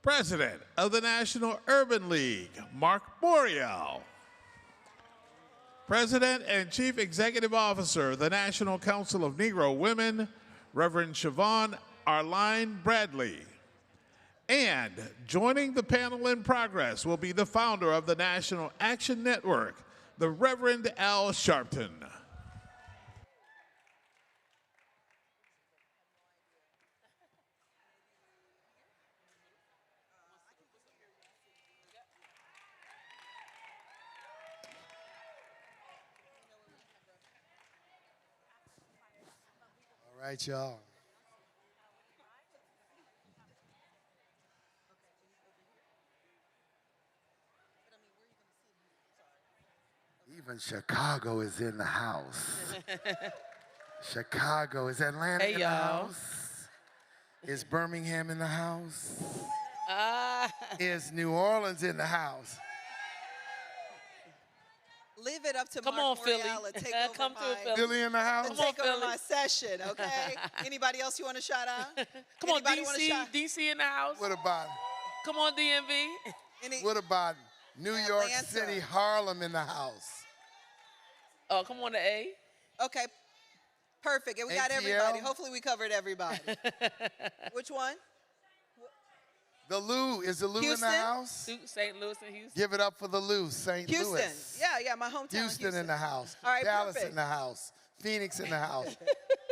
President of the National Urban League, Marc Morial. President and Chief Executive Officer of the National Council of Negro Women, Reverend Shavon Arline Bradley. And joining the panel in progress will be the founder of the National Action Network, the Reverend Al Sharpton. All right, y'all. Even Chicago is in the house. Chicago. Is Atlanta in the house? Is Birmingham in the house? Is New Orleans in the house? Leave it up to Come Marc on, Philly. Morial to take over Come through, Philly. Philly in the house? to take over my session, okay? Anybody else you want to shout out? Come on, Anybody wanna DC, shout- DC in the house. What about, Come on, DMV. what about New York Atlanta. City, Harlem in the house? Oh, come on, the A. Okay, perfect. And we got ATL? everybody. Hopefully we covered everybody. Which one? The Lou, is the Lou in Houston? the house? St. Louis and Houston. Give it up for the Lou, St. Houston. Louis. Yeah, my hometown. Houston in the house. All right, Dallas perfect. in the house. Phoenix in the house.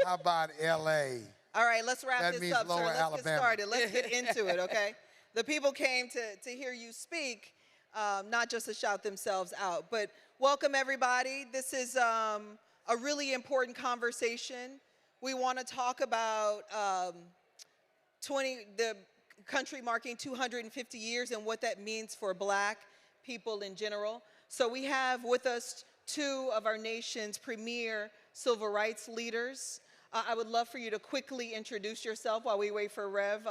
How about LA? All right, let's wrap That this means up, sir. Lower Let's Alabama. get started. Let's get into it, okay? The people came to hear you speak, not just to shout themselves out. But welcome, everybody. This is a really important conversation. We want to talk about the country marking 250 years and what that means for Black people in general. So we have with us two of our nation's premier civil rights leaders. I would love for you to quickly introduce yourself while we wait for Rev,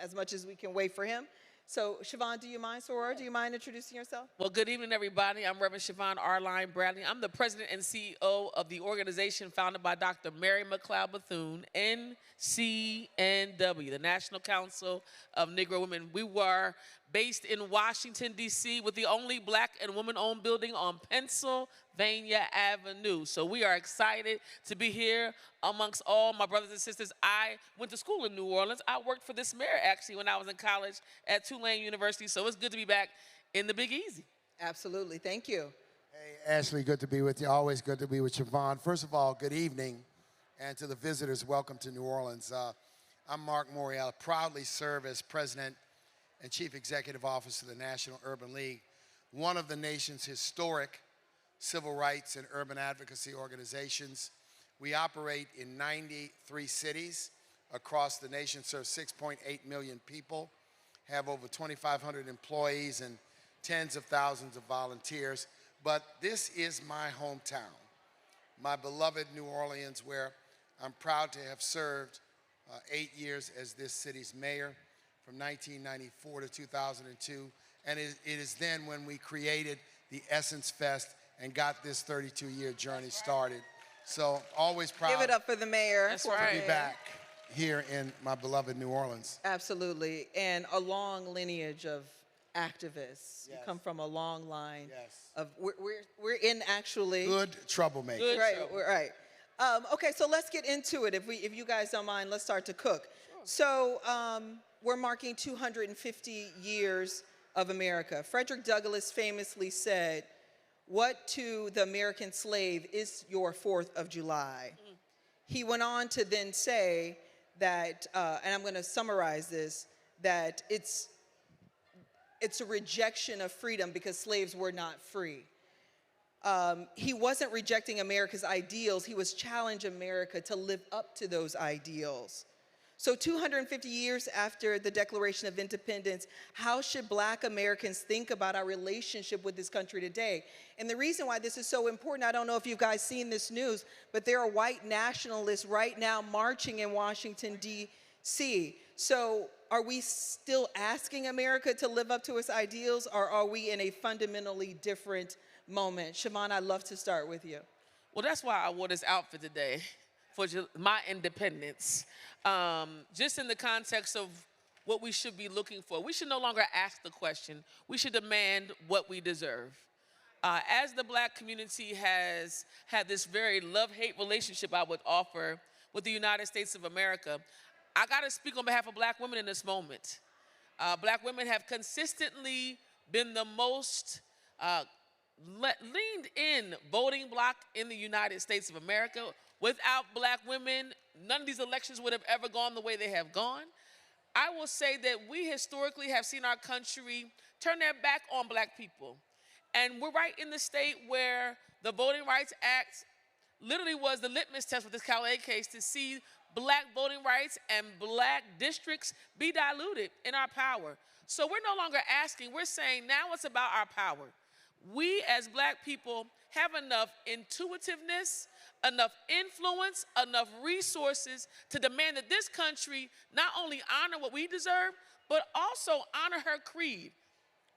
as much as we can wait for him. So, Shavon, do you mind, Soror? Do you mind introducing yourself? Well, good evening, everybody. I'm Reverend Shavon Arline Bradley. I'm the president and CEO of the organization founded by Dr. Mary McLeod Bethune, NCNW, the National Council of Negro Women. We were based in Washington, D.C., with the only Black and woman-owned building on Pennsylvania Avenue. So we are excited to be here amongst all my brothers and sisters. I went to school in New Orleans. I worked for this mayor, actually, when I was in college at Tulane University. So it's good to be back in the Big Easy. Absolutely. Thank you. Hey, Ashley, good to be with you. Always good to be with Shavon. First of all, good evening. And to the visitors, welcome to New Orleans. I'm Marc Morial, proudly serve as president and Chief Executive Officer of the National Urban League, one of the nation's historic civil rights and urban advocacy organizations. We operate in 93 cities across the nation, serve 6.8 million people, have over 2,500 employees and tens of thousands of volunteers. But this is my hometown, my beloved New Orleans, where I'm proud to have served 8 years as this city's mayor, from 1994 to 2002, and it is then when we created the Essence Fest and got this 32-year journey started. So always proud Give it up for the mayor. That's to right. be back here in my beloved New Orleans. Absolutely, and a long lineage of activists. You Yes. come from a long line Yes. of, we're in actually. Good troublemaker. Good. Right, trouble. we're right. Okay, so let's get into it. If you guys don't mind, let's start to cook. So we're marking 250 years of America. Frederick Douglass famously said, "What to the American slave is your 4th of July?" He went on to then say that, and I'm going to summarize this, that it's a rejection of freedom because slaves were not free. He wasn't rejecting America's ideals, he was challenging America to live up to those ideals. So 250 years after the Declaration of Independence, how should Black Americans think about our relationship with this country today? And the reason why this is so important, I don't know if you guys seen this news, but there are white nationalists right now marching in Washington, D.C. So are we still asking America to live up to its ideals, or are we in a fundamentally different moment? Shavon, I'd love to start with you. Well, that's why I wore this outfit today, for my independence. Just in the context of what we should be looking for. We should no longer ask the question. We should demand what we deserve. As the black community has had this very love-hate relationship, I would offer, with the United States of America, I gotta speak on behalf of black women in this moment. Black women have consistently been the most leaned in voting bloc in the United States of America. Without black women, none of these elections would have ever gone the way they have gone. I will say that we historically have seen our country turn their back on black people. And we're right in the state where the Voting Rights Act literally was the litmus test with this Calais case to see black voting rights and black districts be diluted in our power. So we're no longer asking, we're saying now it's about our power. We as black people have enough intuitiveness, enough influence, enough resources to demand that this country not only honor what we deserve, but also honor her creed.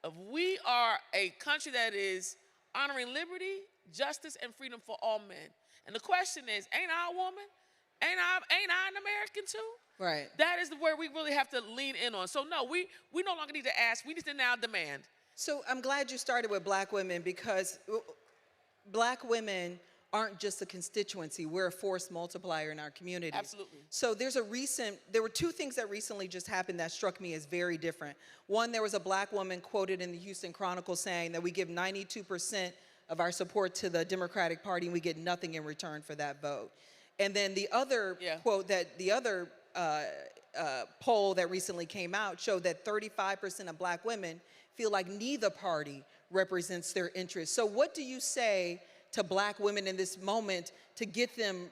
If we are a country that is honoring liberty, justice, and freedom for all men. And the question is, ain't I a woman? Ain't I an American too? Right. That is where we really have to lean in on. So no, we no longer need to ask, we need to now demand. So I'm glad you started with black women, because black women aren't just a constituency, we're a force multiplier in our community. Absolutely. So there were two things that recently just happened that struck me as very different. One, there was a black woman quoted in the Houston Chronicle saying that we give 92% of our support to the Democratic Party and we get nothing in return for that vote. And then the other quote, that the other poll that recently came out showed that 35% of black women feel like neither party represents their interests. So what do you say to black women in this moment to get them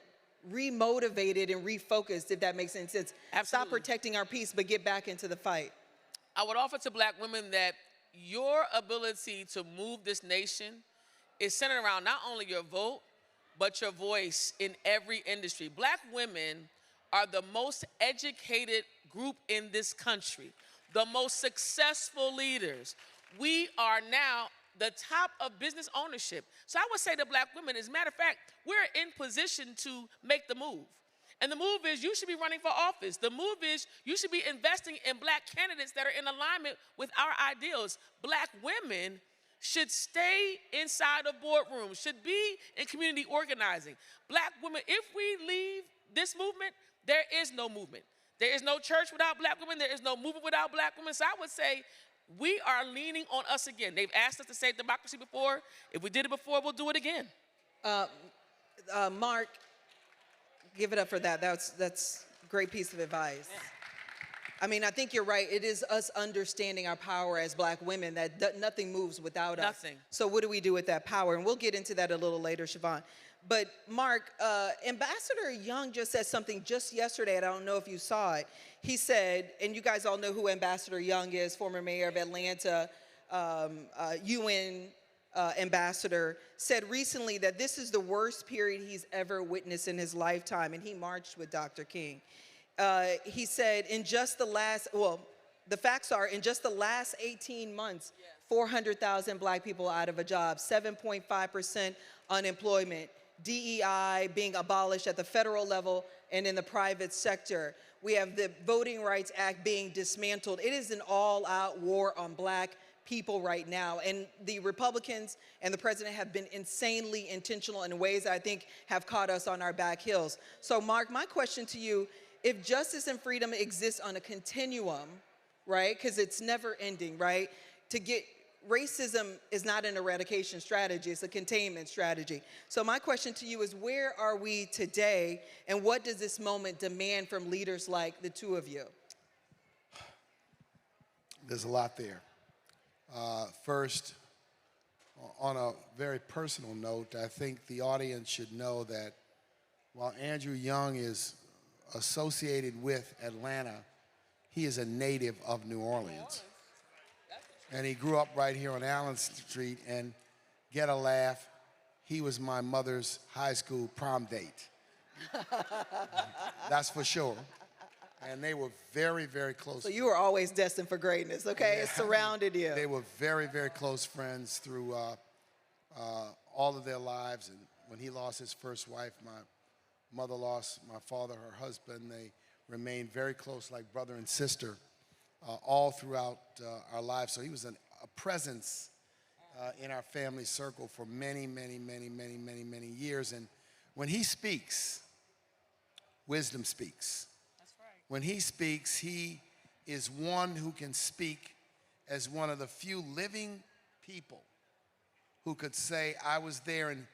remotivated and refocused, if that makes any sense? Absolutely. Stop protecting our peace, but get back into the fight. I would offer to black women that your ability to move this nation is centered around not only your vote, but your voice in every industry. Black women are the most educated group in this country, the most successful leaders. We are now the top of business ownership. So I would say to black women, as a matter of fact, we're in position to make the move. And the move is you should be running for office. The move is you should be investing in black candidates that are in alignment with our ideals. Black women should stay inside of boardrooms, should be in community organizing. Black women, if we leave this movement, there is no movement. There is no church without black women. There is no movement without black women. So I would say we are leaning on us again. They've asked us to save democracy before. If we did it before, we'll do it again. Marc, give it up for that. That's a great piece of advice. Yeah. I mean, I think you're right. It is us understanding our power as black women that nothing moves without us. Nothing. So what do we do with that power? And we'll get into that a little later, Shavon. But Marc, Ambassador Young just said something just yesterday, and I don't know if you saw it. He said, and you guys all know who Ambassador Young is, former mayor of Atlanta, UN ambassador, said recently that this is the worst period he's ever witnessed in his lifetime, and he marched with Dr. King. He said in just the last, the facts are, in just the last 18 months, 400,000 black people out of a job, 7.5% unemployment, DEI being abolished at the federal level and in the private sector. We have the Voting Rights Act being dismantled. It is an all-out war on black people right now. And the Republicans and the president have been insanely intentional in ways that I think have caught us on our back heels. So Marc, my question to you, if justice and freedom exists on a continuum, right, because it's never ending, right, racism is not an eradication strategy, it's a containment strategy. So my question to you is, where are we today, and what does this moment demand from leaders like the two of you? There's a lot there. First, on a very personal note, I think the audience should know that while Andrew Young is associated with Atlanta, he is a native of New Orleans. And he grew up right here on Allen Street, and get a laugh, he was my mother's high school prom date. That's for sure. And they were very, very close. So you were always destined for greatness, okay? Yeah. It surrounded you. They were very, very close friends through all of their lives. And when he lost his first wife, my mother lost my father, her husband. They remained very close, like brother and sister. all throughout our lives. So he was a presence in our family circle for many, many, many, many, many, many years. And when he speaks, wisdom speaks. That's right. When he speaks, he is one who can speak as one of the few living people who could say, I was there in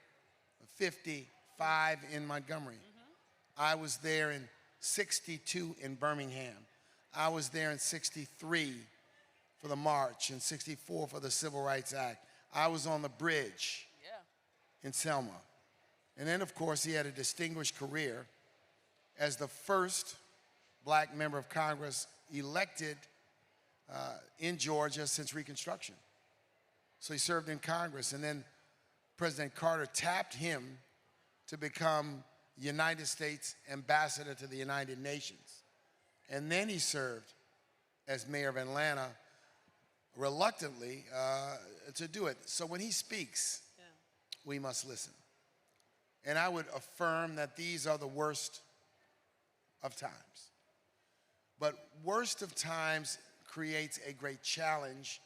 55 in Montgomery. I was there in 62 in Birmingham. I was there in 63 for the march and 64 for the Civil Rights Act. I was on the bridge in Selma. And then, of course, he had a distinguished career as the first black member of Congress elected in Georgia since Reconstruction. So he served in Congress, and then President Carter tapped him to become United States ambassador to the United Nations. And then he served as mayor of Atlanta, reluctantly, to do it. So when he speaks, we must listen. And I would affirm that these are the worst of times. But worst of times creates a great challenge,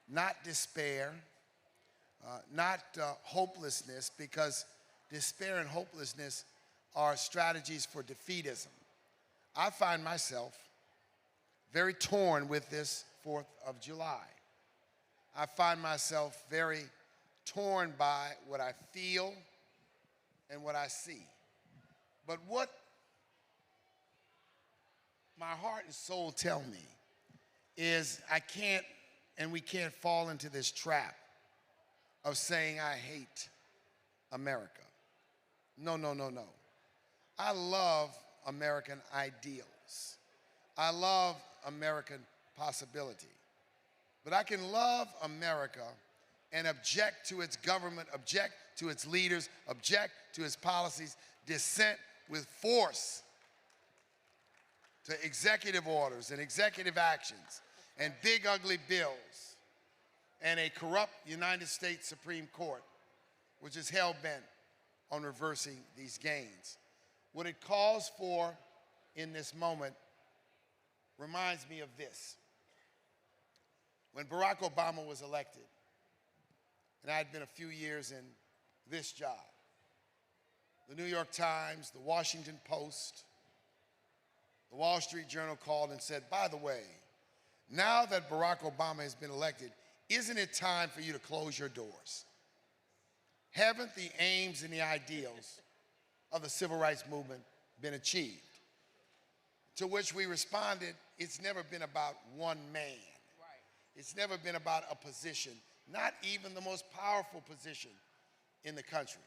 not despair, not hopelessness, because despair and hopelessness are strategies for defeatism. I find myself very torn with this 4th of July. I find myself very torn by what I feel and what I see. But what my heart and soul tell me is I can't, and we can't fall into this trap of saying I hate America. No, no, no, no. I love American ideals. I love American possibility. But I can love America and object to its government, object to its leaders, object to its policies, dissent with force to executive orders and executive actions and big ugly bills and a corrupt United States Supreme Court, which is hell-bent on reversing these gains. What it calls for in this moment reminds me of this. When Barack Obama was elected, and I had been a few years in this job, the New York Times, the Washington Post, the Wall Street Journal called and said, by the way, now that Barack Obama has been elected, isn't it time for you to close your doors? Haven't the aims and the ideals of the civil rights movement been achieved? To which we responded, it's never been about one man. Right. It's never been about a position, not even the most powerful position in the country.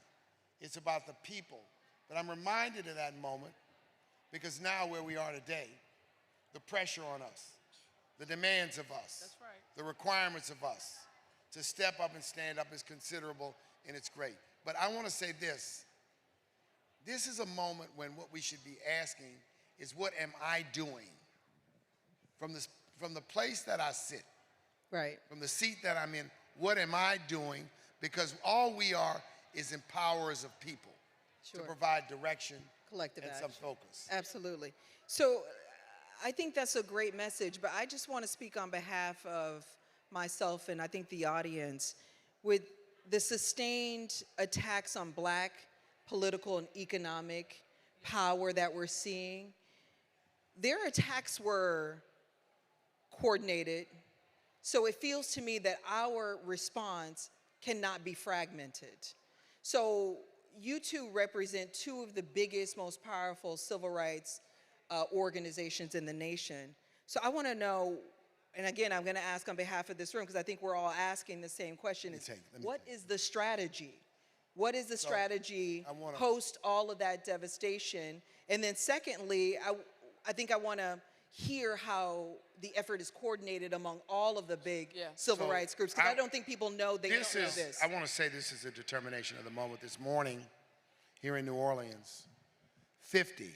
It's about the people. But I'm reminded of that moment because now where we are today, the pressure on us, the demands of us, That's right. the requirements of us to step up and stand up is considerable, and it's great. But I want to say this. This is a moment when what we should be asking is, what am I doing? From the place that I sit, Right. from the seat that I'm in, what am I doing? Because all we are is empowerers of people Sure. to provide direction Collective and action. some focus. Absolutely. So I think that's a great message, but I just want to speak on behalf of myself and I think the audience. With the sustained attacks on black political and economic power that we're seeing, their attacks were coordinated. So it feels to me that our response cannot be fragmented. So you two represent two of the biggest, most powerful civil rights organizations in the nation. So I want to know, and again, I'm going to ask on behalf of this room because I think we're all asking the same question, is what is the strategy? What is the strategy post all of that devastation? And then secondly, I think I want to hear how the effort is coordinated among all of the big civil rights groups, because I don't think people know they don't know this. I want to say this is a determination of the moment. This morning, here in New Orleans, 50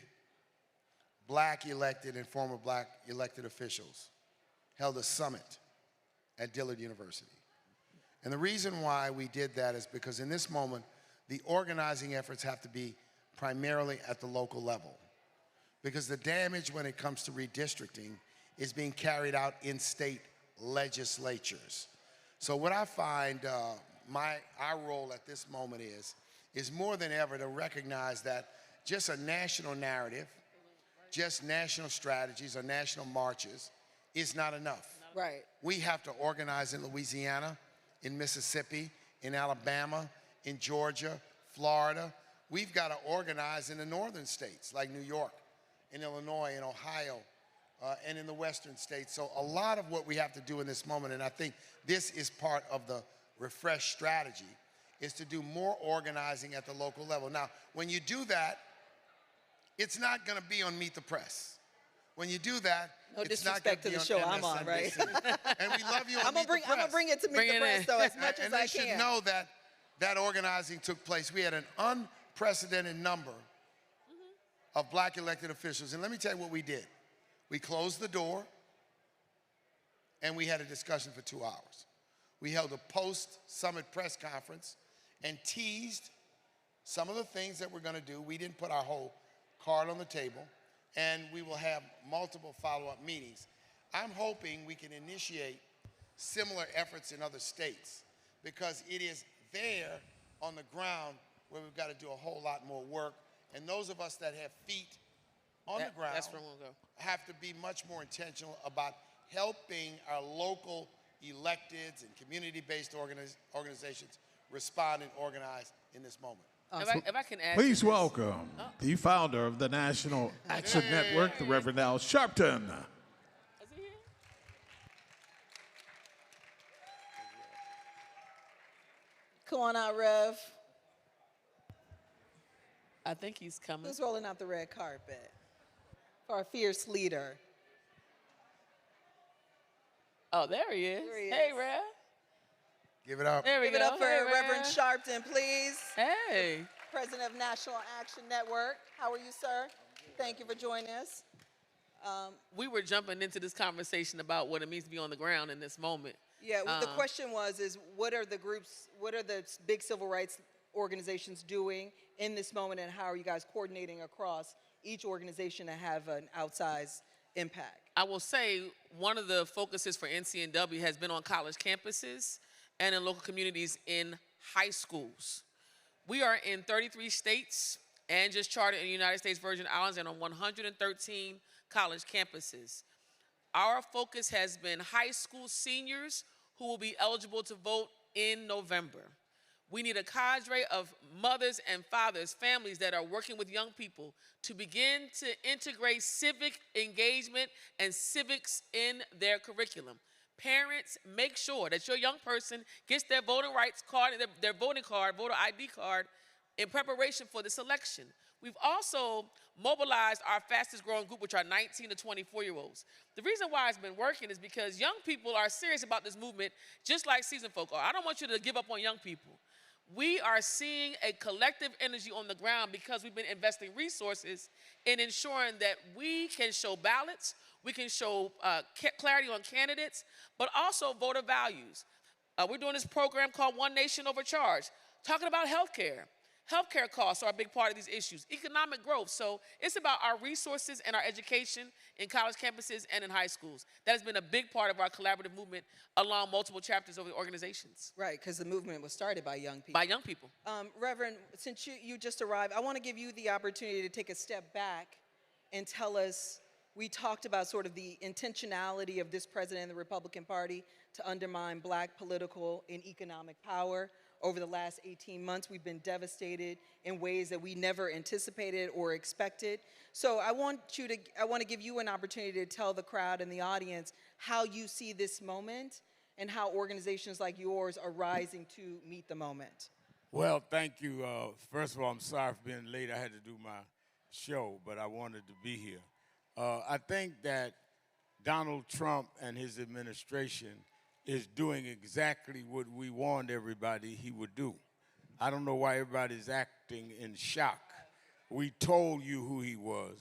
black elected and former black elected officials held a summit at Dillard University. And the reason why we did that is because in this moment, the organizing efforts have to be primarily at the local level. Because the damage when it comes to redistricting is being carried out in state legislatures. So what I find our role at this moment is more than ever to recognize that just a national narrative, just national strategies or national marches is not enough. Right. We have to organize in Louisiana, in Mississippi, in Alabama, in Georgia, Florida. We've got to organize in the northern states like New York, in Illinois, in Ohio, and in the western states. So a lot of what we have to do in this moment, and I think this is part of the refresh strategy, is to do more organizing at the local level. Now, when you do that, it's not going to be on Meet the Press. When you do that, No it's not going disrespect to be to the on show I'm on, right? MSNBC. And we love you on I'm Meet gonna the Press. bring it to Meet the Press, though, as much as And I they should can. know that that organizing took place. We had an unprecedented number of black elected officials. And let me tell you what we did. We closed the door, and we had a discussion for 2 hours. We held a post-summit press conference and teased some of the things that we're going to do. We didn't put our whole card on the table, and we will have multiple follow-up meetings. I'm hoping we can initiate similar efforts in other states, because it is there on the ground where we've got to do a whole lot more work. And those of us that have feet on the ground That's where we'll go. have to be much more intentional about helping our local electeds and community-based organizations respond and organize in this moment. If I can add Please to this. welcome the founder of the National Action Network, the Reverend Al Sharpton. Is he here? Come on out, Rev. I think he's coming. Who's rolling out the red carpet for our fierce leader? Oh, there he is. There he Hey, is. Rev. Give it up. There we Give it go. up for Hey, Reverend Rev. Sharpton, please. Hey. President of National Action Network. How are you, sir? Thank you for joining us. We were jumping into this conversation about what it means to be on the ground in this moment. Yeah, the question is what are the groups, what are the big civil rights organizations doing in this moment, and how are you guys coordinating across each organization to have an outsized impact? I will say one of the focuses for NCNW has been on college campuses and in local communities in high schools. We are in 33 states and just chartered in the United States Virgin Islands and on 113 college campuses. Our focus has been high school seniors who will be eligible to vote in November. We need a cadre of mothers and fathers, families that are working with young people to begin to integrate civic engagement and civics in their curriculum. Parents, make sure that your young person gets their voting rights card, their voting card, voter ID card, in preparation for this election. We've also mobilized our fastest growing group, which are 19 to 24-year-olds. The reason why it's been working is because young people are serious about this movement, just like seasoned folk are. I don't want you to give up on young people. We are seeing a collective energy on the ground because we've been investing resources in ensuring that we can show ballots, we can show clarity on candidates, but also voter values. We're doing this program called One Nation Overcharge, talking about healthcare. Healthcare costs are a big part of these issues, economic growth. So it's about our resources and our education in college campuses and in high schools. That has been a big part of our collaborative movement along multiple chapters of the organizations. Right, because the movement was started by young people. By young people. Reverend, since you just arrived, I want to give you the opportunity to take a step back and tell us, we talked about sort of the intentionality of this president and the Republican Party to undermine black political and economic power. Over the last 18 months, we've been devastated in ways that we never anticipated or expected. So I want to give you an opportunity to tell the crowd and the audience how you see this moment and how organizations like yours are rising to meet the moment. Well, thank you. First of all, I'm sorry for being late. I had to do my show, but I wanted to be here. I think that Donald Trump and his administration is doing exactly what we warned everybody he would do. I don't know why everybody's acting in shock. We told you who he was,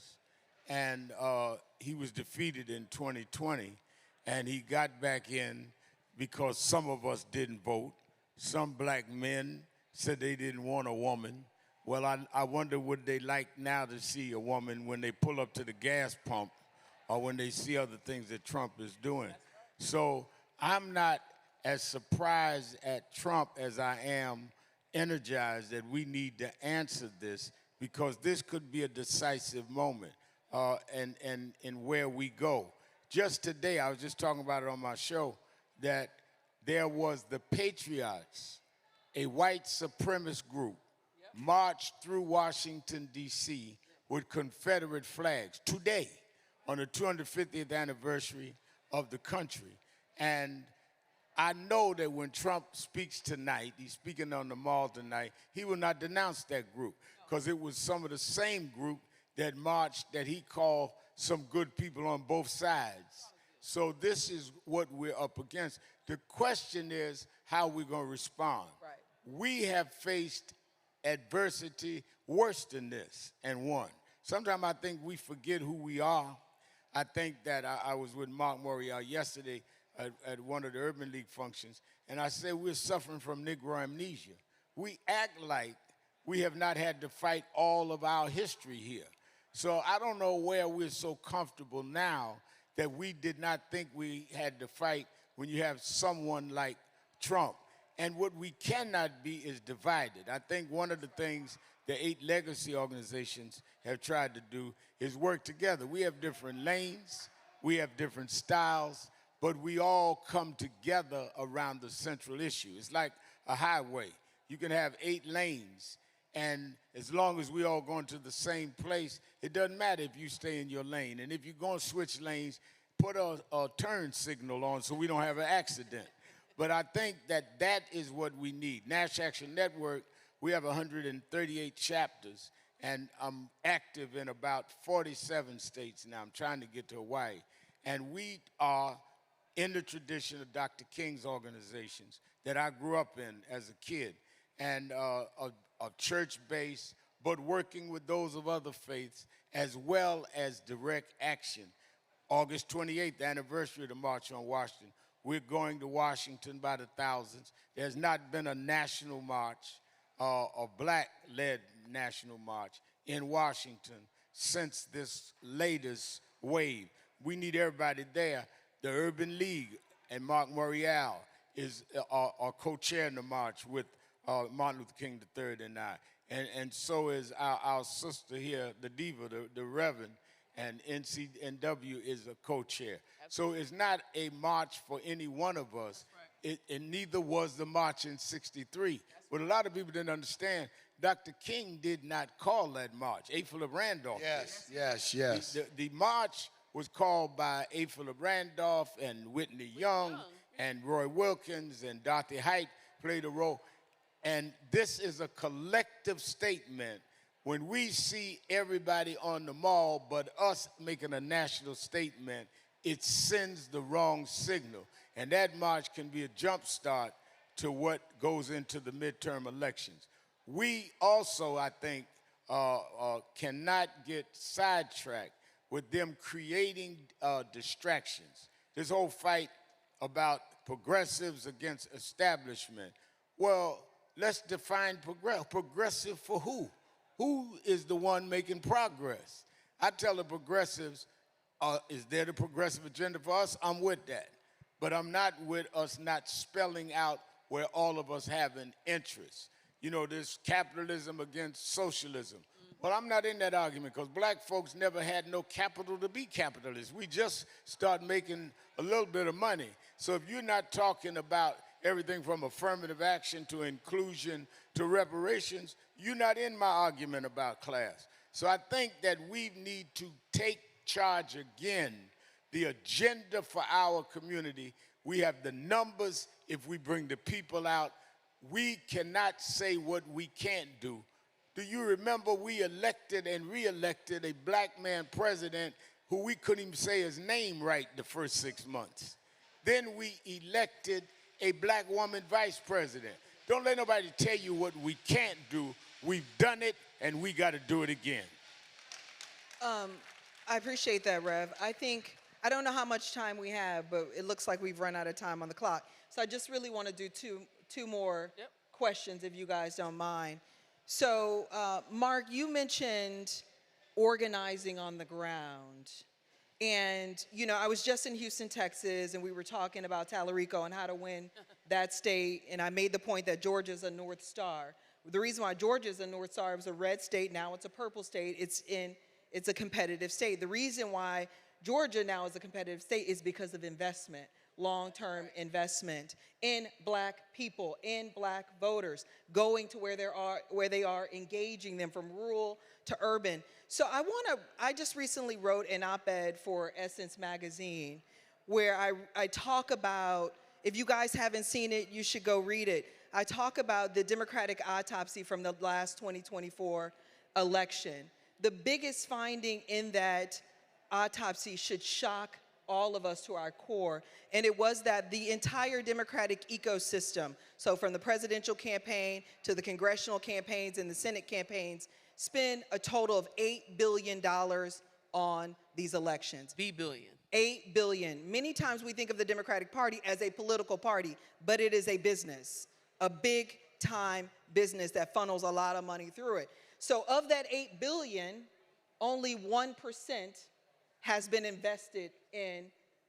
and he was defeated in 2020, and he got back in because some of us didn't vote. Some black men said they didn't want a woman. Well, I wonder would they like now to see a woman when they pull up to the gas pump or when they see other things that Trump is doing. So I'm not as surprised at Trump as I am energized that we need to answer this, because this could be a decisive moment and where we go. Just today, I was just talking about it on my show, that there was the Patriots, a white supremacist group, marched through Washington, D.C. with Confederate flags today on the 250th anniversary of the country. And I know that when Trump speaks tonight, he's speaking on the Mall tonight, he will not denounce that group, because it was some of the same group that marched that he called some good people on both sides. So this is what we're up against. The question is how we're going to respond. Right. We have faced adversity worse than this and won. Sometimes I think we forget who we are. I think that I was with Marc Morial yesterday at one of the Urban League functions, and I said we're suffering from Negro amnesia. We act like we have not had to fight all of our history here. So I don't know where we're so comfortable now that we did not think we had to fight when you have someone like Trump. And what we cannot be is divided. I think one of the things the 8 legacy organizations have tried to do is work together. We have different lanes, we have different styles, but we all come together around the central issue. It's like a highway. You can have 8 lanes, and as long as we all going to the same place, it doesn't matter if you stay in your lane. And if you're going to switch lanes, put a turn signal on so we don't have an accident. But I think that that is what we need. National Action Network, we have 138 chapters, and I'm active in about 47 states now. I'm trying to get to Hawaii. And we are in the tradition of Dr. King's organizations that I grew up in as a kid, and a church-based, but working with those of other faiths, as well as direct action. August 28th, the anniversary of the March on Washington, we're going to Washington by the thousands. There's not been a national march, a black-led national march in Washington since this latest wave. We need everybody there. The Urban League and Marc Morial are co-chairing the march with Martin Luther King III and I. And so is our sister here, the diva, the Reverend, and NCNW is a co-chair. So it's not a march for any one of us, and neither was the march in '63. But a lot of people didn't understand, Dr. King did not call that march. A. Philip Randolph did. The march was called by A. Philip Randolph and Whitney Young and Roy Wilkins, and Dorothy Height played a role. And this is a collective statement. When we see everybody on the Mall but us making a national statement, it sends the wrong signal. And that march can be a jump start to what goes into the midterm elections. We also, I think, cannot get sidetracked with them creating distractions. This whole fight about progressives against establishment. Well, let's define progressive for who? Who is the one making progress? I tell the progressives, is there the progressive agenda for us? I'm with that. But I'm not with us not spelling out where all of us have an interest. You know, this capitalism against socialism. Well, I'm not in that argument, because black folks never had no capital to be capitalists. We just start making a little bit of money. So if you're not talking about everything from affirmative action to inclusion to reparations, you're not in my argument about class. So I think that we need to take charge again, the agenda for our community. We have the numbers if we bring the people out. We cannot say what we can't do. Do you remember we elected and re-elected a black man president who we couldn't even say his name right the first 6 months? Then we elected a black woman vice president. Don't let nobody tell you what we can't do. We've done it, and we got to do it again. I appreciate that, Rev. I don't know how much time we have, but it looks like we've run out of time on the clock. So I just really want to do two more questions, if you guys don't mind. So, Marc, you mentioned organizing on the ground. And, you know, I was just in Houston, Texas, and we were talking about Tallarico and how to win that state. And I made the point that Georgia's a North Star. The reason why Georgia's a North Star, it was a red state, now it's a purple state. It's a competitive state. The reason why Georgia now is a competitive state is because of investment, long-term investment in black people, in black voters, going to where they are, engaging them from rural to urban. So I just recently wrote an op-ed for Essence magazine where I talk about, if you guys haven't seen it, you should go read it. I talk about the Democratic autopsy from the last 2024 election. The biggest finding in that autopsy should shock all of us to our core, and it was that the entire Democratic ecosystem, so from the presidential campaign to the congressional campaigns and the Senate campaigns, spend a total of $8 billion on these elections. B-billion. $8 billion. Many times we think of the Democratic Party as a political party, but it is a business, a big time business that funnels a lot of money through it. So of that $8 billion, only 1% has been invested in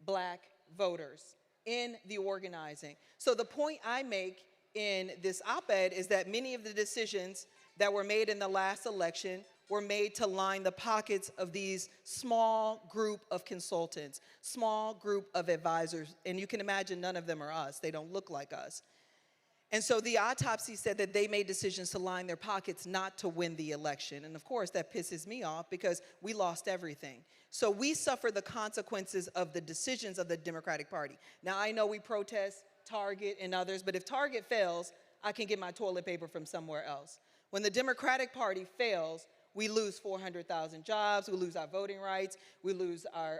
black voters, in the organizing. So the point I make in this op-ed is that many of the decisions that were made in the last election were made to line the pockets of these small group of consultants, small group of advisors, and you can imagine none of them are us. They don't look like us. And so the autopsy said that they made decisions to line their pockets not to win the election. And of course, that pisses me off because we lost everything. So we suffer the consequences of the decisions of the Democratic Party. Now, I know we protest Target and others, but if Target fails, I can get my toilet paper from somewhere else. When the Democratic Party fails, we lose 400,000 jobs, we lose our voting rights, we lose our,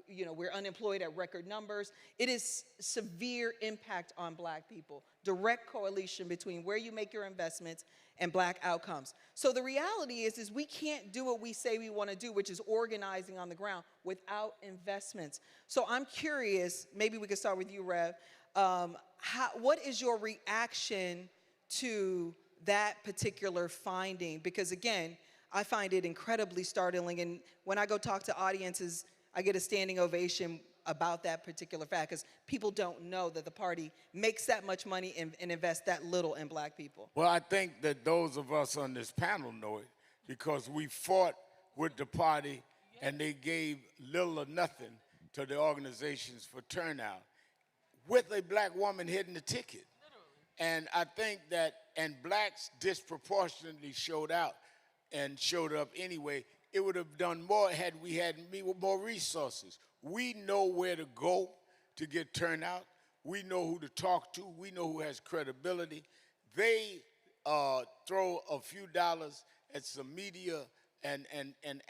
we're unemployed at record numbers. It is severe impact on black people, direct correlation between where you make your investments and black outcomes. So the reality is we can't do what we say we want to do, which is organizing on the ground without investments. So I'm curious, maybe we could start with you, Rev. What is your reaction to that particular finding? Because again, I find it incredibly startling, and when I go talk to audiences, I get a standing ovation about that particular fact, because people don't know that the party makes that much money and invests that little in black people. Well, I think that those of us on this panel know it because we fought with the party and they gave little or nothing to the organizations for turnout with a black woman hitting the ticket. And I think that, and blacks disproportionately showed out and showed up anyway. It would have done more had we had more resources. We know where to go to get turnout. We know who to talk to. We know who has credibility. They throw a few dollars at some media and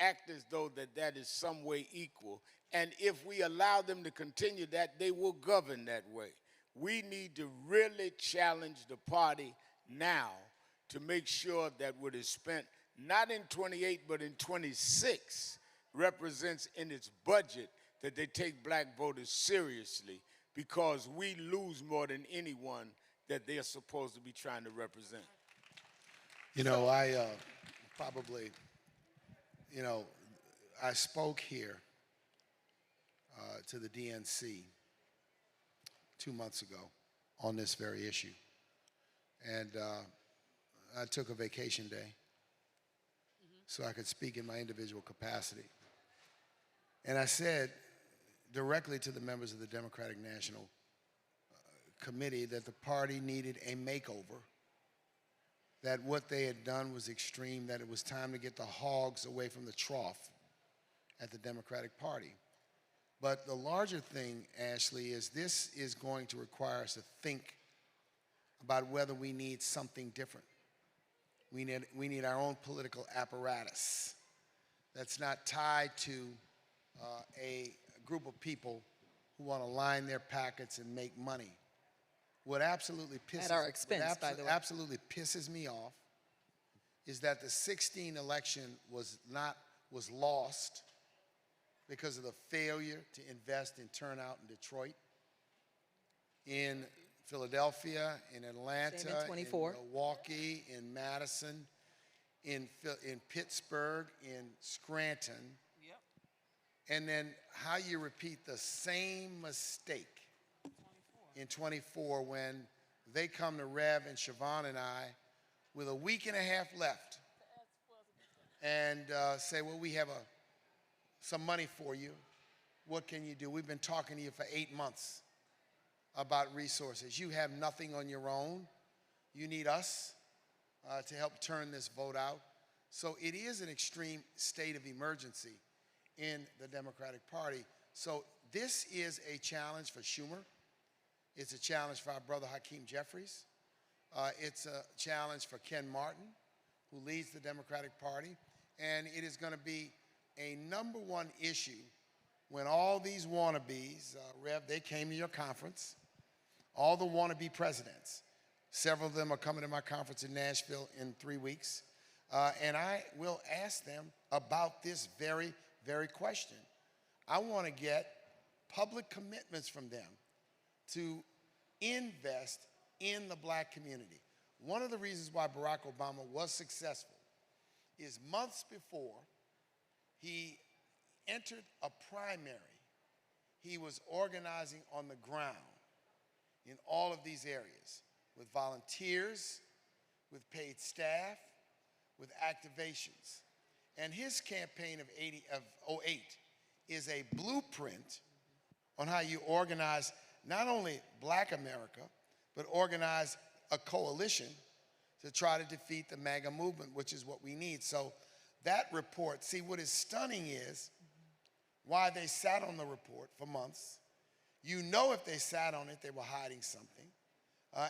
act as though that is some way equal. And if we allow them to continue that, they will govern that way. We need to really challenge the party now to make sure that what is spent, not in 28, but in 26, represents in its budget that they take black voters seriously, because we lose more than anyone that they're supposed to be trying to represent. You know, I spoke here to the DNC 2 months ago on this very issue. And I took a vacation day so I could speak in my individual capacity. And I said directly to the members of the Democratic National Committee that the party needed a makeover, that what they had done was extreme, that it was time to get the hogs away from the trough at the Democratic Party. But the larger thing, Ashley, is this is going to require us to think about whether we need something different. We need our own political apparatus that's not tied to a group of people who want to line their pockets and make money. What absolutely pisses, at our expense, by the way, absolutely pisses me off is that the 2016 election was lost because of the failure to invest in turnout in Detroit, in Philadelphia, in Atlanta, in Milwaukee, in Madison, in Pittsburgh, in Scranton. and then how you repeat the same mistake in 24 when they come to Rev and Shavon and I with a week and a half left and say, well, we have some money for you. What can you do? We've been talking to you for 8 months about resources. You have nothing on your own. You need us to help turn this vote out. So it is an extreme state of emergency in the Democratic Party. So this is a challenge for Schumer. It's a challenge for our brother Hakeem Jeffries. It's a challenge for Ken Martin, who leads the Democratic Party. And it is going to be a #1 issue when all these wannabes, Rev, they came to your conference, all the wannabe presidents. Several of them are coming to my conference in Nashville in 3 weeks. And I will ask them about this very, very question. I want to get public commitments from them to invest in the black community. One of the reasons why Barack Obama was successful is months before he entered a primary, he was organizing on the ground in all of these areas with volunteers, with paid staff, with activations. And his campaign of 08 is a blueprint on how you organize not only black America, but organize a coalition to try to defeat the MAGA movement, which is what we need. So that report, see, what is stunning is why they sat on the report for months. You know, if they sat on it, they were hiding something.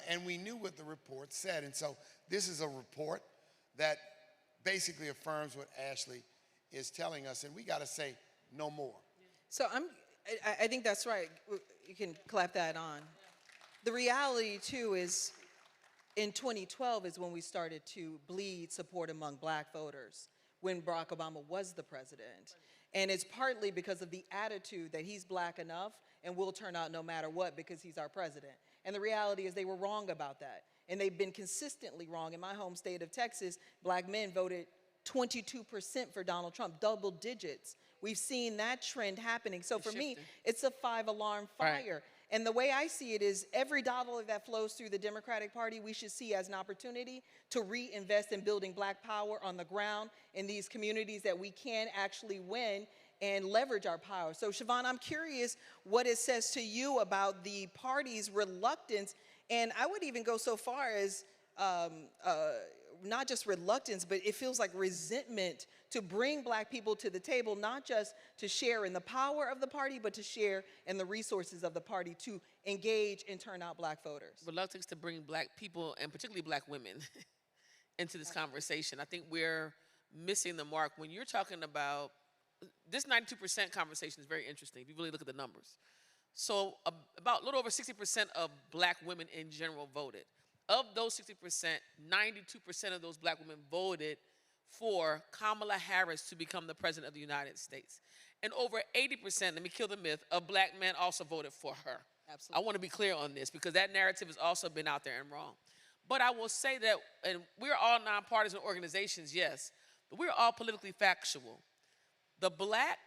And we knew what the report said. And so this is a report that basically affirms what Ashley is telling us. And we got to say no more. So I think that's right. You can clap that on. The reality, too, is in 2012 is when we started to bleed support among black voters, when Barack Obama was the president. And it's partly because of the attitude that he's black enough and will turn out no matter what because he's our president. And the reality is they were wrong about that. And they've been consistently wrong. In my home state of Texas, black men voted 22% for Donald Trump, double digits. We've seen that trend happening. So for me, it's a 5-alarm fire. Right. And the way I see it is every dollar that flows through the Democratic Party, we should see as an opportunity to reinvest in building black power on the ground in these communities that we can actually win and leverage our power. So Shavon, I'm curious what it says to you about the party's reluctance, and I would even go so far as not just reluctance, but it feels like resentment to bring black people to the table, not just to share in the power of the party, but to share in the resources of the party to engage and turn out black voters. Reluctance to bring black people, and particularly black women, into this conversation. I think we're missing the mark. When you're talking about, this 92% conversation is very interesting if you really look at the numbers. So about a little over 60% of black women in general voted. Of those 60%, 92% of those black women voted for Kamala Harris to become the president of the United States. And over 80%, let me kill the myth, of black men also voted for her. Absolutely. I want to be clear on this because that narrative has also been out there and wrong. But I will say that, and we're all nonpartisan organizations, yes, but we're all politically factual. The black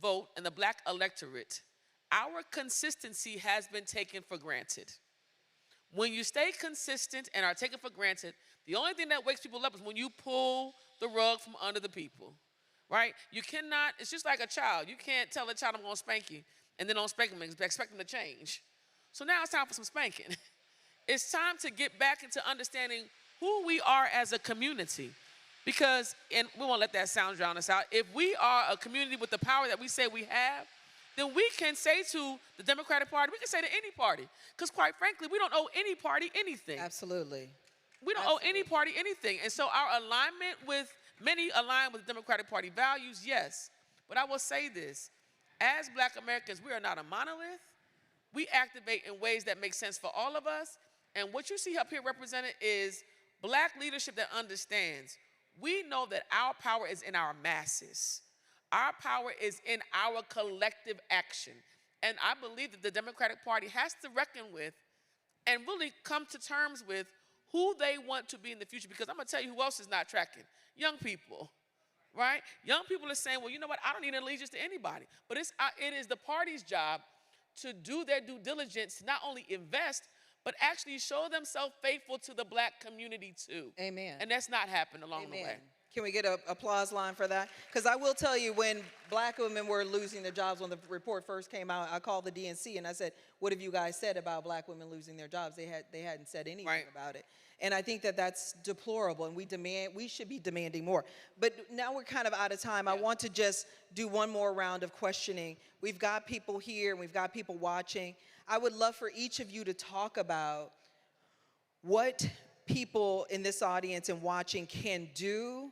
vote and the black electorate, our consistency has been taken for granted. When you stay consistent and are taken for granted, the only thing that wakes people up is when you pull the rug from under the people, right? You cannot, it's just like a child. You can't tell a child I'm going to spank you and then don't spank them and expect them to change. So now it's time for some spanking. It's time to get back into understanding who we are as a community. Because, and we won't let that sound drown us out, if we are a community with the power that we say we have, then we can say to the Democratic Party, we can say to any party, because quite frankly, we don't owe any party anything. Absolutely. We don't owe any party anything. And so our alignment with, many align with the Democratic Party values, yes. But I will say this, as black Americans, we are not a monolith. We activate in ways that make sense for all of us. And what you see up here represented is black leadership that understands. We know that our power is in our masses. Our power is in our collective action. And I believe that the Democratic Party has to reckon with and really come to terms with who they want to be in the future. Because I'm going to tell you who else is not tracking. Young people. right? Young people are saying, well, you know what? I don't need allegiance to anybody. But it is the party's job to do their due diligence, to not only invest, but actually show themselves faithful to the black community too. Amen. And that's not happened along the way. Can we get an applause line for that? Because I will tell you, when black women were losing their jobs, when the report first came out, I called the DNC and I said, what have you guys said about black women losing their jobs? They hadn't said anything about it. And I think that that's deplorable, and we should be demanding more. But now we're kind of out of time. I want to just do one more round of questioning. We've got people here and we've got people watching. I would love for each of you to talk about what people in this audience and watching can do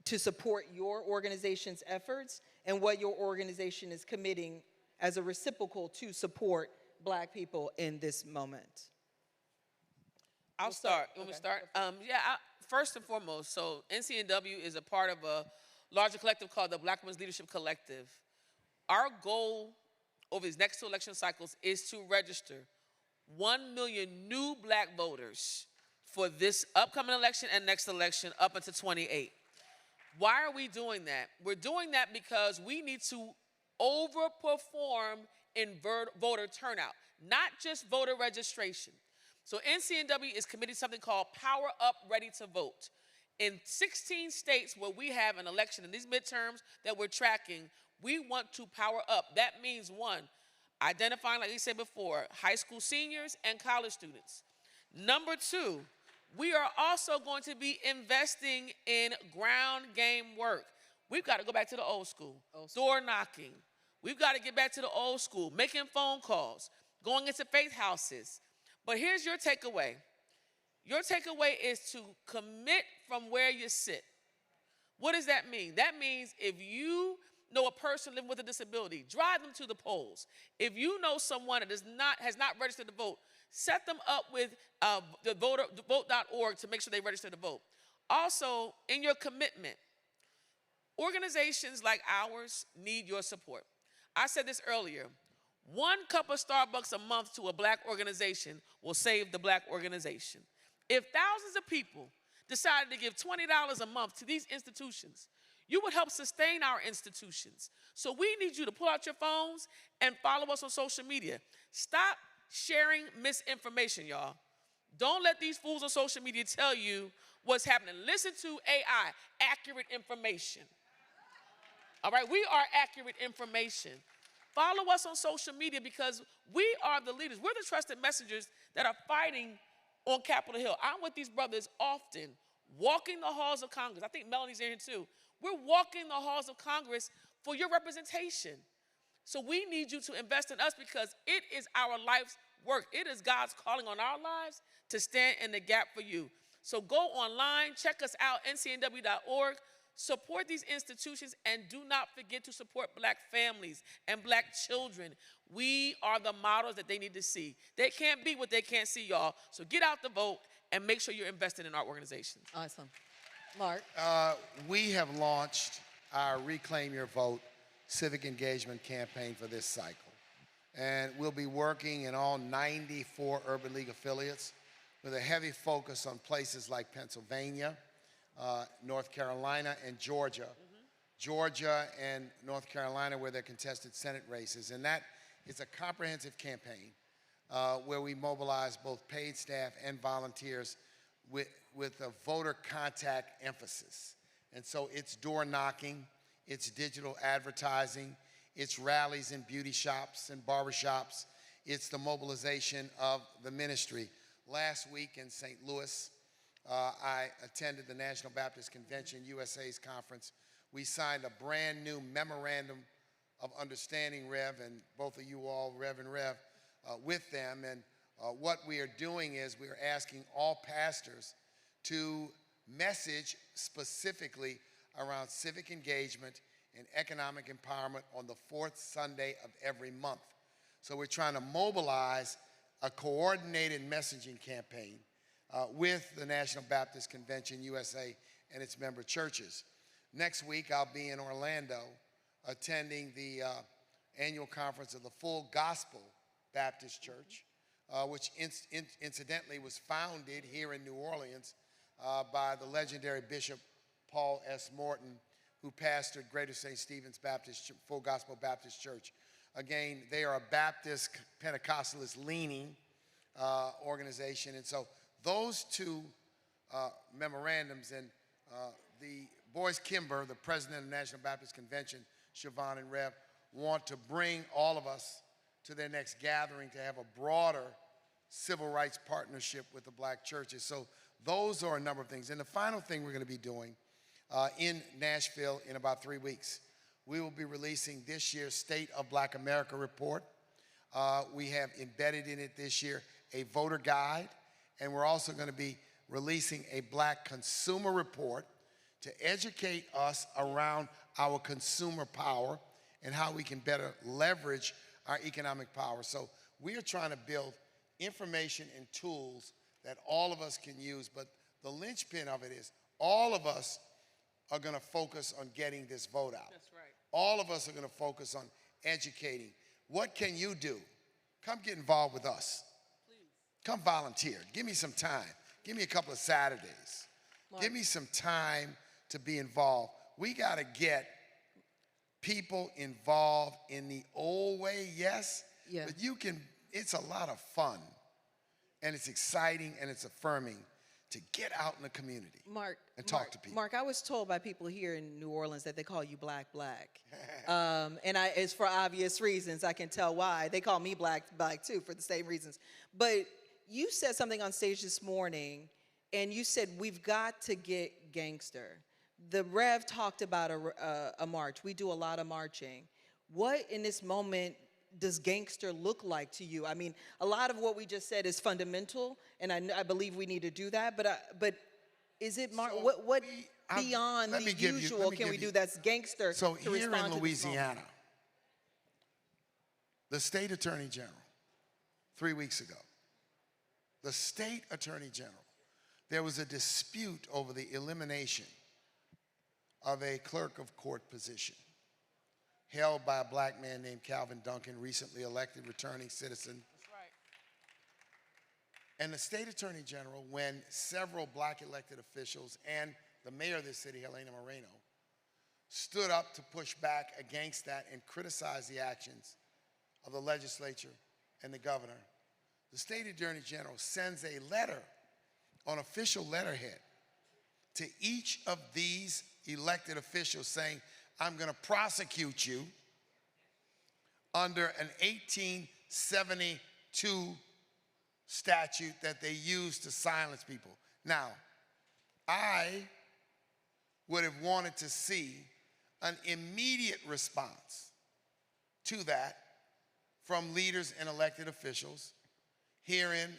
to support your organization's efforts, and what your organization is committing as a reciprocal to support black people in this moment. I'll start. You want me to start? First and foremost, so NCNW is a part of a larger collective called the Black Women's Leadership Collective. Our goal over these next two election cycles is to register 1 million new black voters for this upcoming election and next election up until 28. Why are we doing that? We're doing that because we need to overperform in voter turnout, not just voter registration. So NCNW is committed to something called Power Up Ready to Vote. In 16 states where we have an election in these midterms that we're tracking, we want to power up. That means, one, identifying, like we said before, high school seniors and college students. Number two, we are also going to be investing in ground game work. We've got to go back to the old school. Door knocking. We've got to get back to the old school, making phone calls, going into faith houses. But here's your takeaway. Your takeaway is to commit from where you sit. What does that mean? That means if you know a person living with a disability, drive them to the polls. If you know someone that has not registered to vote, set them up with the vote.org to make sure they register to vote. Also, in your commitment, organizations like ours need your support. I said this earlier. 1 cup of Starbucks a month to a black organization will save the black organization. If thousands of people decided to give $20 a month to these institutions, you would help sustain our institutions. So we need you to pull out your phones and follow us on social media. Stop sharing misinformation, y'all. Don't let these fools on social media tell you what's happening. Listen to AI, accurate information. All right, we are accurate information. Follow us on social media because we are the leaders. We're the trusted messengers that are fighting on Capitol Hill. I'm with these brothers often, walking the halls of Congress. I think Melanie's in here too. We're walking the halls of Congress for your representation. So we need you to invest in us because it is our life's work. It is God's calling on our lives to stand in the gap for you. So go online, check us out, ncnw.org. Support these institutions and do not forget to support black families and black children. We are the models that they need to see. They can't be what they can't see, y'all. So get out the vote and make sure you're invested in our organizations. Awesome. Marc? We have launched our Reclaim Your Vote civic engagement campaign for this cycle. And we'll be working in all 94 Urban League affiliates with a heavy focus on places like Pennsylvania, North Carolina, and Georgia. Georgia and North Carolina where they're contested Senate races. And that is a comprehensive campaign where we mobilize both paid staff and volunteers with a voter contact emphasis. And so it's door knocking, it's digital advertising, it's rallies in beauty shops and barbershops, it's the mobilization of the ministry. Last week in St. Louis, I attended the National Baptist Convention USA's conference. We signed a brand new memorandum of understanding, Rev, and both of you all, Rev and Rev, with them. And what we are doing is we are asking all pastors to message specifically around civic engagement and economic empowerment on the 4th Sunday of every month. So we're trying to mobilize a coordinated messaging campaign with the National Baptist Convention USA and its member churches. Next week, I'll be in Orlando attending the annual conference of the Full Gospel Baptist Church, which incidentally was founded here in New Orleans by the legendary Bishop Paul S. Morton, who pastored Greater St. Stephen's Baptist, Full Gospel Baptist Church. Again, they are a Baptist Pentecostalist leaning organization. And so those two memorandums, and the Boyce Kimber, the president of the National Baptist Convention, Shavon and Rev, want to bring all of us to their next gathering to have a broader civil rights partnership with the black churches. So those are a number of things. And the final thing we're going to be doing in Nashville in about 3 weeks, we will be releasing this year's State of Black America report. We have embedded in it this year a voter guide, and we're also going to be releasing a black consumer report to educate us around our consumer power and how we can better leverage our economic power. So we are trying to build information and tools that all of us can use, but the linchpin of it is all of us are going to focus on getting this vote out. That's right. All of us are going to focus on educating. What can you do? Come get involved with us. Please. Come volunteer. Give me some time. Give me a couple of Saturdays. Marc. Give me some time to be involved. We got to get people involved in the old way, yes, Yeah. but you can, it's a lot of fun, and it's exciting, and it's affirming to get out in the community Marc, and talk to people. Marc, I was told by people here in New Orleans that they call you Black. And it's for obvious reasons. I can tell why. They call me Black too for the same reasons. But you said something on stage this morning, and you said, we've got to get gangster. The Rev talked about a march. We do a lot of marching. What in this moment does gangster look like to you? I mean, a lot of what we just said is fundamental, and I believe we need to do that. But is it, Marc? So what let beyond me the give you- usual let me can give we you- do that's gangster So to here respond in to this moment? Louisiana, the state attorney general, 3 weeks ago, the state attorney general, there was a dispute over the elimination of a clerk of court position held by a black man named Calvin Duncan, recently elected returning citizen. That's right. And the state attorney general, when several black elected officials and the mayor of this city, Helena Moreno, stood up to push back against that and criticize the actions of the legislature and the governor, the state attorney general sends a letter on official letterhead to each of these elected officials saying, I'm going to prosecute you under an 1872 statute that they used to silence people. Now, I would have wanted to see an immediate response to that from leaders and elected officials here in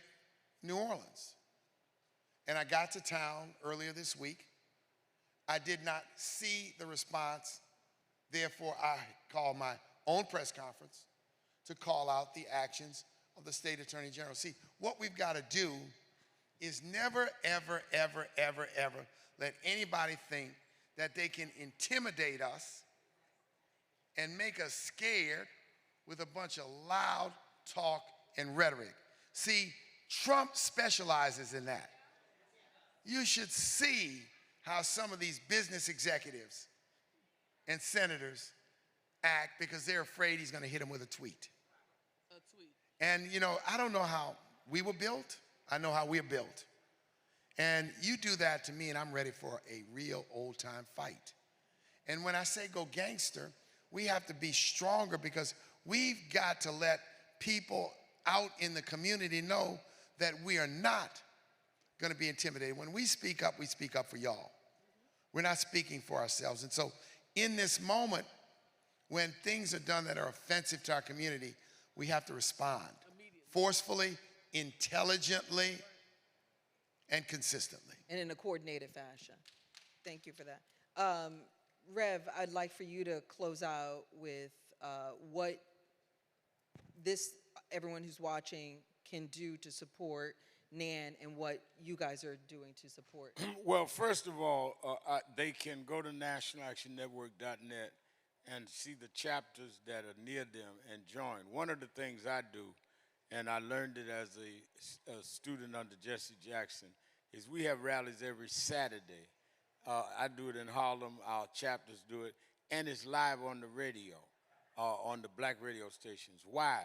New Orleans. And I got to town earlier this week. I did not see the response. Therefore, I called my own press conference to call out the actions of the state attorney general. See, what we've got to do is never, ever, ever, ever, ever let anybody think that they can intimidate us and make us scared with a bunch of loud talk and rhetoric. See, Trump specializes in that. You should see how some of these business executives and senators act because they're afraid he's going to hit them with a tweet. A tweet. And, you know, I don't know how we were built. I know how we're built. And you do that to me, and I'm ready for a real old-time fight. And when I say go gangster, we have to be stronger because we've got to let people out in the community know that we are not going to be intimidated. When we speak up for y'all. We're not speaking for ourselves. And so in this moment, when things are done that are offensive to our community, we have to respond forcefully, intelligently, and consistently. And in a coordinated fashion. Thank you for that. Rev, I'd like for you to close out with what everyone who's watching can do to support NAN and what you guys are doing to support. Well, first of all, they can go to nationalactionnetwork.net and see the chapters that are near them and join. One of the things I do, and I learned it as a student under Jesse Jackson, is we have rallies every Saturday I do it in Harlem. Our chapters do it, and it's live on the radio, on the black radio stations. Why?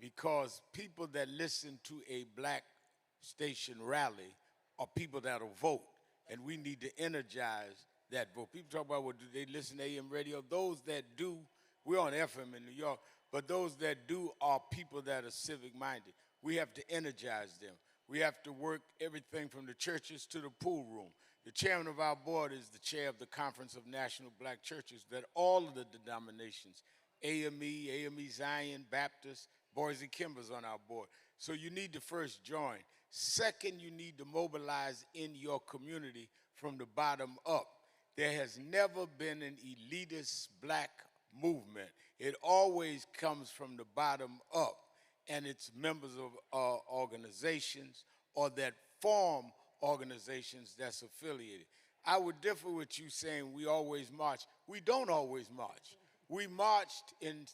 Because people that listen to a black station rally are people that'll vote, and we need to energize that vote. People talk about, well, do they listen to AM radio? Those that do, we're on FM in New York, but those that do are people that are civic-minded. We have to energize them. We have to work everything from the churches to the pool room. The chairman of our board is the chair of the Conference of National Black Churches, that all of the denominations, AME Zion, Baptist, Boise Kimber's on our board. So you need to first join. Second, you need to mobilize in your community from the bottom up. There has never been an elitist black movement. It always comes from the bottom up, and it's members of organizations or that form organizations that's affiliated. I would differ with you saying we always march. We don't always march. We marched in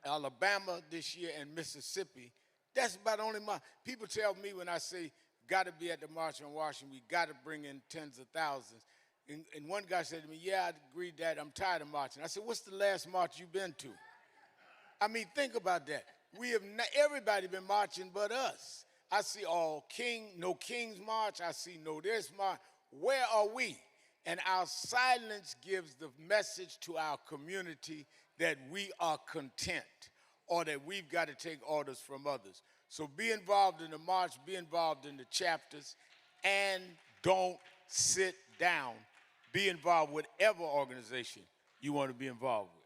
Alabama this year and Mississippi. That's about the only march. People tell me when I say, got to be at the March on Washington, we got to bring in tens of thousands. And one guy said to me, yeah, I agree that I'm tired of marching. I said, what's the last march you've been to? I mean, think about that. We have everybody been marching but us. I see no King's March. I see no this march. Where are we? And our silence gives the message to our community that we are content or that we've got to take orders from others. So be involved in the march, be involved in the chapters, and don't sit down. Be involved with whatever organization you want to be involved with.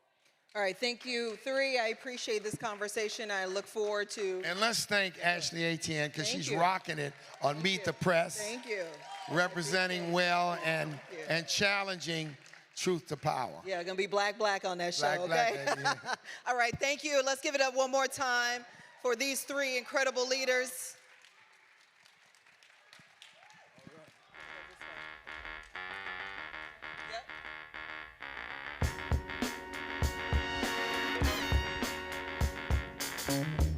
All right, thank you, three. I appreciate this conversation. I look forward to. And let's thank Ashley Etienne, because she's you. rocking it on Meet the Press. Thank you. Representing well and challenging truth to power. Yeah, gonna be black on that show, okay? Black, yeah. All right, thank you. Let's give it up one more time for these three incredible leaders. Yep.